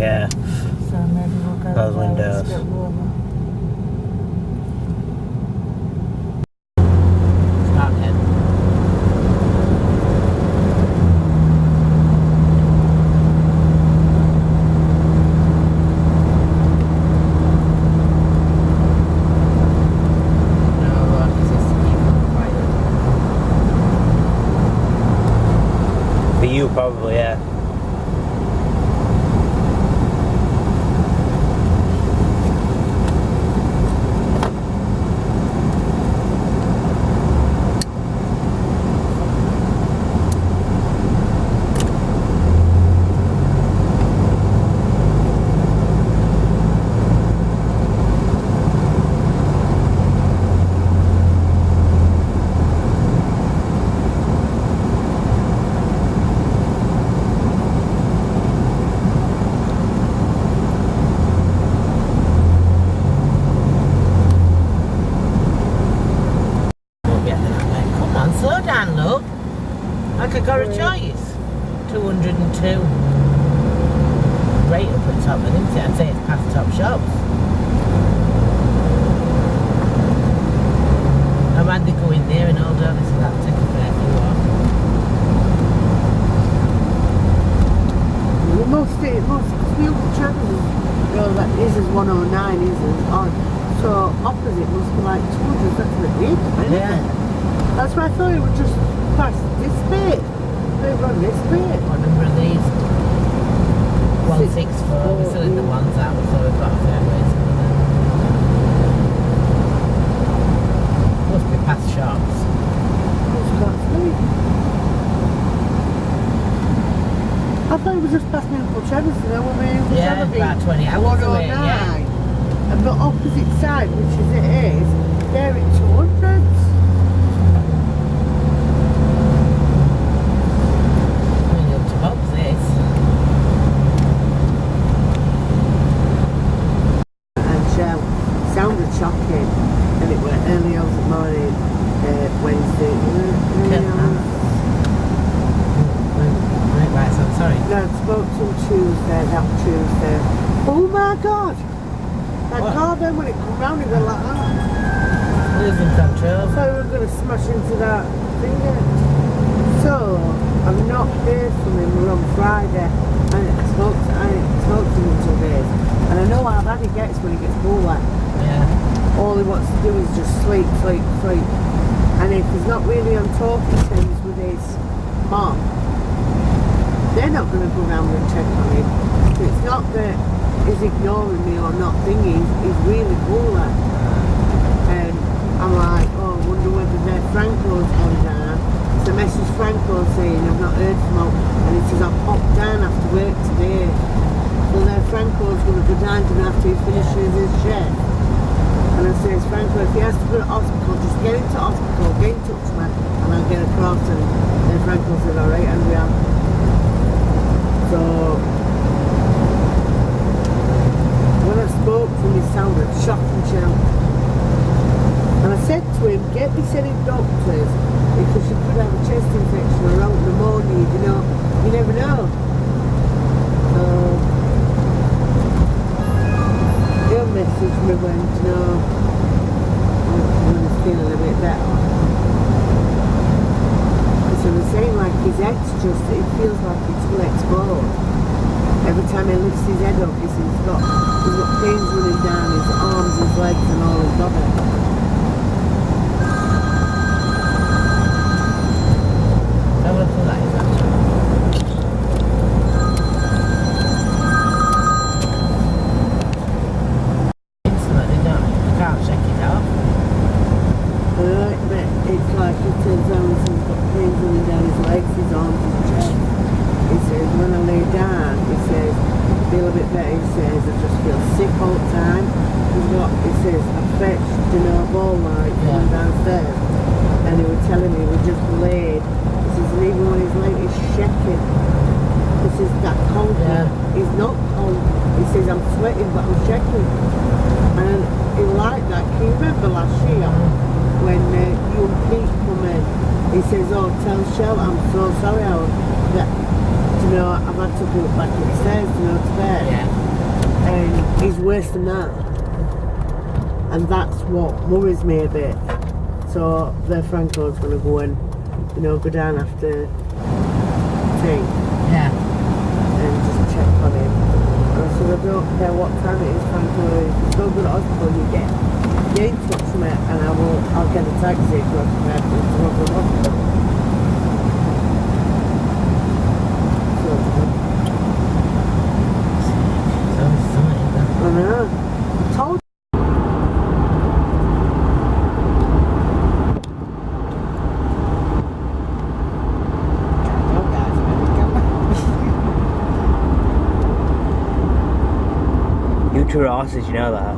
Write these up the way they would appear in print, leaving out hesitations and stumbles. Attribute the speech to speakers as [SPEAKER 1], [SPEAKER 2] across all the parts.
[SPEAKER 1] Yeah.
[SPEAKER 2] So maybe we'll go
[SPEAKER 1] Those
[SPEAKER 2] there when it's a
[SPEAKER 1] windows.
[SPEAKER 2] bit warmer.
[SPEAKER 3] Start it. No, this is to keep on quiet.
[SPEAKER 1] For you, probably, yeah.
[SPEAKER 3] Won't get there, mate. Come on, slow down, love. Like I got a choice. 202. Right up at top, I think I'd say it's past top shops. I'd rather go in there and hold on, so that'll take a fair few off.
[SPEAKER 2] Because the Uncle Trevor's girl that is 109 is on. So opposite must be like 200, that's a bit weird, isn't
[SPEAKER 3] Yeah.
[SPEAKER 2] it? That's why I thought it would just pass this bit. They run this bit.
[SPEAKER 3] What number are these? 164. We're still in the ones out, so we've got a fair ways to go. Must be past shops.
[SPEAKER 2] That's me. I thought it was just past me Uncle Trevor's, you know, when we Uncle
[SPEAKER 3] Yeah,
[SPEAKER 2] Trevor
[SPEAKER 3] about 20 hours away,
[SPEAKER 2] 109.
[SPEAKER 3] yeah.
[SPEAKER 2] And the opposite side, which is it is, they're in 200s.
[SPEAKER 3] Coming up to Bob's this.
[SPEAKER 2] And Shell sounded shocking, and it were early hours of the morning, Wednesday. Early hours.
[SPEAKER 3] Right, so I'm sorry.
[SPEAKER 2] No, I spoke to him Tuesday, that Tuesday. Oh my God! That
[SPEAKER 3] What?
[SPEAKER 2] car then, when it come round, it went like that.
[SPEAKER 3] Losing
[SPEAKER 2] I
[SPEAKER 3] control.
[SPEAKER 2] thought we were going to smash into that thing there. So, I've not heard from him. We're on Friday. And I spoke to him in 2 days. And I know how bad he gets when he gets bullet.
[SPEAKER 3] Yeah.
[SPEAKER 2] All he wants to do is just sleep. And if he's not really on talking terms with his mom, they're not going to go round and check on him. So it's not that he's ignoring me or not thinking, he's really bullet. And I'm like, oh, I wonder whether their Franco's gone down. So I messaged Franco saying, I've not heard from him. And he says, I'll pop down after work today. So then Franco's going to go down to him after he finishes his shift. And I says, Franco, if he has to go to hospital, just get into hospital, get in touch with me, and I'll get across. And then Franco said, all right, and we are. So, when I spoke to him, he sounded shocked and chill. And I said to him, get me any doctors, because you could have a chest infection or out pneumonia, you know, you never know. So, he'll message me when, you know, when he's feeling a bit better. So we're saying like his head's just, it feels like it's full exposed. Every time he lifts his head up, he's got pains running down his arms, his legs and all his body.
[SPEAKER 3] How would I put that in actually? Instantly, don't you? You can't check it out.
[SPEAKER 2] But it's like he turns around and he's got pains running down his legs, his arms, his chest. He says, when I lay down, he says, I feel a bit better. He says, I just feel sick all the time. He says, I fetched, a ball light from downstairs. And he was telling me, we just laid. He says, and even when his leg is shaking, he says, that cold, he's not cold. He says, I'm sweating, but I'm shaking. And he liked that. Can you remember last year when young Pete come in? He says, oh, tell Shell, I'm so sorry that to know, I've had to go back upstairs to go to bed.
[SPEAKER 3] Yeah.
[SPEAKER 2] And he's worse than that. And that's what worries me a bit. So the Franco's going to go and, you know, go down after tea
[SPEAKER 3] Yeah.
[SPEAKER 2] and just check on him. And I said, I don't care what time it is, Franco. If you still go to hospital, you get in touch with me and I'll get a taxi to go to the hospital.
[SPEAKER 3] So exciting.
[SPEAKER 2] I know. I told
[SPEAKER 1] You two are asses, you know that.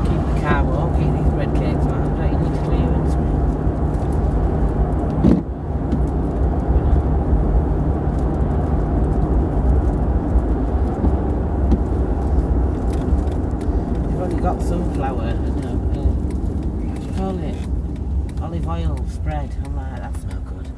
[SPEAKER 3] Keep the car warm, keep these red cakes, man. Don't you need clearance? You've only got sunflower and what do you call it? Olive oil spread. I'm like, that's no good.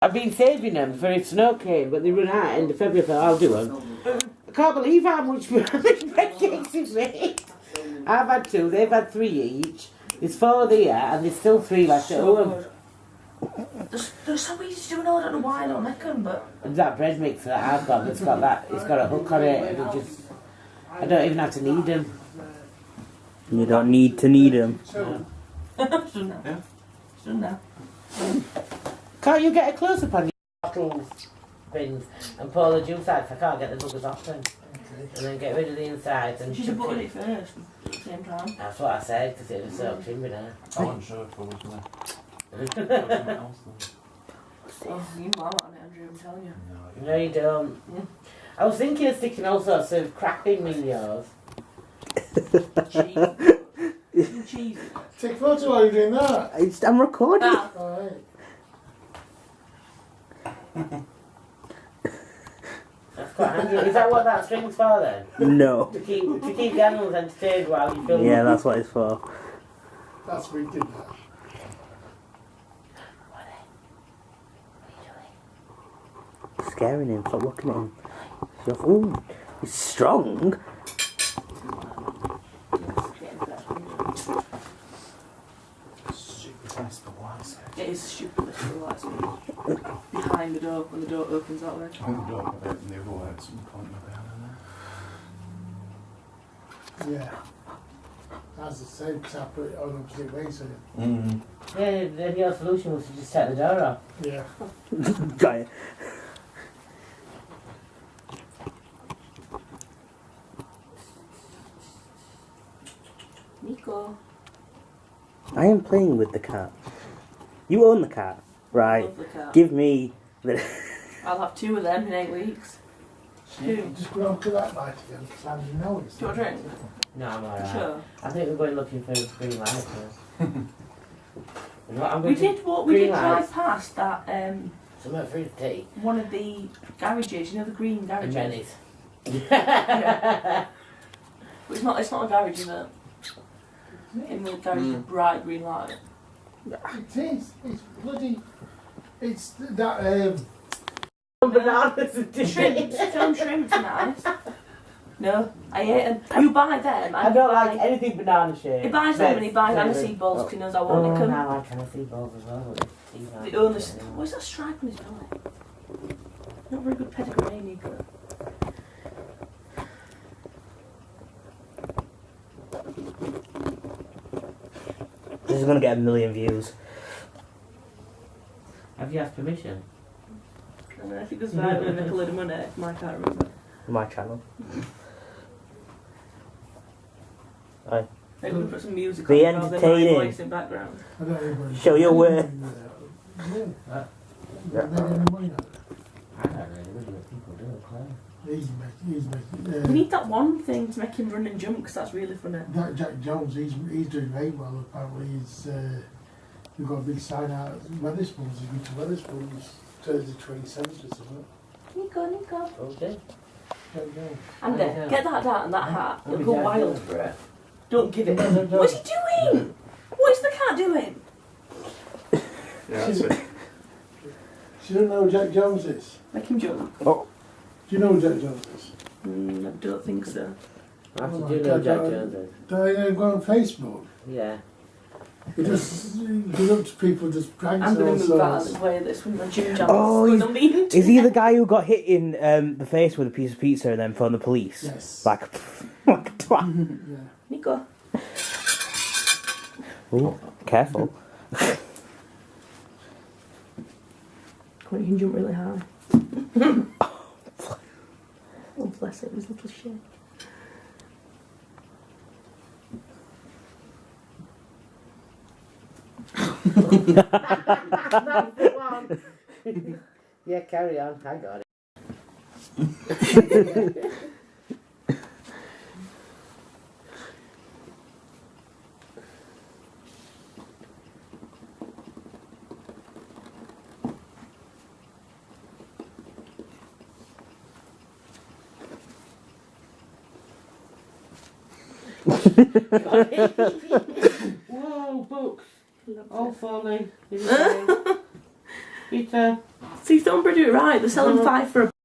[SPEAKER 3] I've been saving them for if snow came, but they run out end of February, so I'll do them. I can't believe how much bread cakes we've made. I've had 2, they've had 3 each. There's 4 there, and there's still 3 left at home.
[SPEAKER 4] They're so easy to do, and I don't know why I don't make them, but...
[SPEAKER 3] And that bread mix that I've got, it's got a hook on it, and I don't even have to knead them.
[SPEAKER 1] You don't need to need them.
[SPEAKER 4] Soon now.
[SPEAKER 3] Can't you get a close-up on your bottle things and pour the juice out? I can't get the buggers off them. And then get rid of the insides and
[SPEAKER 4] You should have
[SPEAKER 3] chuck
[SPEAKER 4] buttered it first, at the same time.
[SPEAKER 3] That's what I said, because it was so trimmed now.
[SPEAKER 5] I wasn't sure if I was going
[SPEAKER 4] Oh, you are on it, Andrew, I'm telling you.
[SPEAKER 3] No, you don't. I was thinking of sticking all sorts of crap in yours.
[SPEAKER 4] Cheese. Cheese.
[SPEAKER 5] Take a photo while you're doing that.
[SPEAKER 1] I'm recording.
[SPEAKER 4] Ah.
[SPEAKER 5] Alright.
[SPEAKER 3] That's quite handy. Is that what that string's for then?
[SPEAKER 1] No.
[SPEAKER 3] To keep the animals entertained while you film?
[SPEAKER 1] Yeah, that's what it's for.
[SPEAKER 5] That's what we did that.
[SPEAKER 1] Scaring him. Stop looking at him. Ooh, he's strong.
[SPEAKER 5] Super fast for once.
[SPEAKER 4] It is stupid little lights behind the door when the door opens that way.
[SPEAKER 5] I think the dog about the other way at some point maybe, I don't know. Yeah. As the same, because I put it on opposite way, so.
[SPEAKER 3] Yeah, then your solution was to just take the door off.
[SPEAKER 5] Yeah.
[SPEAKER 1] Guy.
[SPEAKER 4] Nico.
[SPEAKER 1] I am playing with the cat. You own the cat, right?
[SPEAKER 4] Love the cat.
[SPEAKER 1] Give me the.
[SPEAKER 4] I'll have 2 of them in 8 weeks. 2.
[SPEAKER 5] Just go on to that light again, because I didn't know it.
[SPEAKER 4] Do you want a drink?
[SPEAKER 3] No, I'm alright.
[SPEAKER 4] Sure.
[SPEAKER 3] I think we're going looking for green lights now. You know what, I'm
[SPEAKER 4] We
[SPEAKER 3] going
[SPEAKER 4] did
[SPEAKER 3] to
[SPEAKER 4] we did
[SPEAKER 3] green
[SPEAKER 4] drive
[SPEAKER 3] lights.
[SPEAKER 4] past that
[SPEAKER 3] Some fruit tea
[SPEAKER 4] one of the garages, you know the green
[SPEAKER 3] and
[SPEAKER 4] garages.
[SPEAKER 3] Benny's.
[SPEAKER 4] But it's not a garage, is it? In the carriage, bright green light.
[SPEAKER 5] It is. It's bloody. It's that.
[SPEAKER 3] Bananas and
[SPEAKER 4] Shrimps, film shrimps are nice. No, I ate them. You buy them. And
[SPEAKER 3] I don't like anything banana shaped.
[SPEAKER 4] He buys them and he buys aniseed balls because he knows I won't nick
[SPEAKER 3] Oh,
[SPEAKER 4] them.
[SPEAKER 3] I like aniseed balls as well.
[SPEAKER 4] The only. What's that stripe on his belly? Not very good pedigree, Nico.
[SPEAKER 1] This is gonna get a million views.
[SPEAKER 3] Have you asked permission?
[SPEAKER 4] And then if it goes viral and make a load of money, I can't remember.
[SPEAKER 1] My channel.
[SPEAKER 4] They're going to put some music
[SPEAKER 1] Be
[SPEAKER 4] on rather than my
[SPEAKER 1] entertaining.
[SPEAKER 4] voice in background.
[SPEAKER 5] I don't even.
[SPEAKER 1] Show your worth.
[SPEAKER 5] Yeah. They're getting money out of it.
[SPEAKER 3] I don't really know what people do, Claire.
[SPEAKER 5] He's making.
[SPEAKER 4] We need that one thing to make him run and jump because that's really funny.
[SPEAKER 5] Jack Jones, he's doing very well. Apparently, we've got a big sign out at Wetherspoons. He's going to Wetherspoons Thursday 27th or something.
[SPEAKER 4] Nico.
[SPEAKER 3] Okay.
[SPEAKER 5] Jack Jones.
[SPEAKER 4] Andy, get that down and that hat.
[SPEAKER 3] What
[SPEAKER 4] He'll
[SPEAKER 3] is
[SPEAKER 4] go
[SPEAKER 3] that
[SPEAKER 4] wild
[SPEAKER 3] doing?
[SPEAKER 4] for it. Don't give it. What's he doing? What is the cat doing?
[SPEAKER 6] Yeah, that's it.
[SPEAKER 5] You don't know who Jack Jones is?
[SPEAKER 4] Make him jump.
[SPEAKER 5] Do you know who Jack Jones is?
[SPEAKER 4] I don't think so.
[SPEAKER 3] I have to
[SPEAKER 5] Oh
[SPEAKER 3] do
[SPEAKER 5] my
[SPEAKER 3] know
[SPEAKER 5] God,
[SPEAKER 3] Jack
[SPEAKER 5] that-
[SPEAKER 3] Jones is.
[SPEAKER 5] Don't you go on Facebook?
[SPEAKER 3] Yeah.
[SPEAKER 5] He just goes up to people, just pranks
[SPEAKER 4] I'm
[SPEAKER 5] and
[SPEAKER 4] going
[SPEAKER 5] all
[SPEAKER 4] to move out of
[SPEAKER 5] sorts.
[SPEAKER 4] the way of this with my gym jams.
[SPEAKER 1] Oh,
[SPEAKER 4] going on the internet.
[SPEAKER 1] Is he the guy who got hit in the face with a piece of pizza and then phoned the police?
[SPEAKER 5] Yes.
[SPEAKER 1] Like a twat.
[SPEAKER 5] Yeah.
[SPEAKER 4] Nico.
[SPEAKER 1] Ooh, careful.
[SPEAKER 4] Come on, you can jump really high. Oh, bless it, his little shake.
[SPEAKER 3] That's the one. Yeah, carry on. I got it. Whoa, books. All falling. Peter.
[SPEAKER 4] See, Thornbury do it right. They're selling 5 for a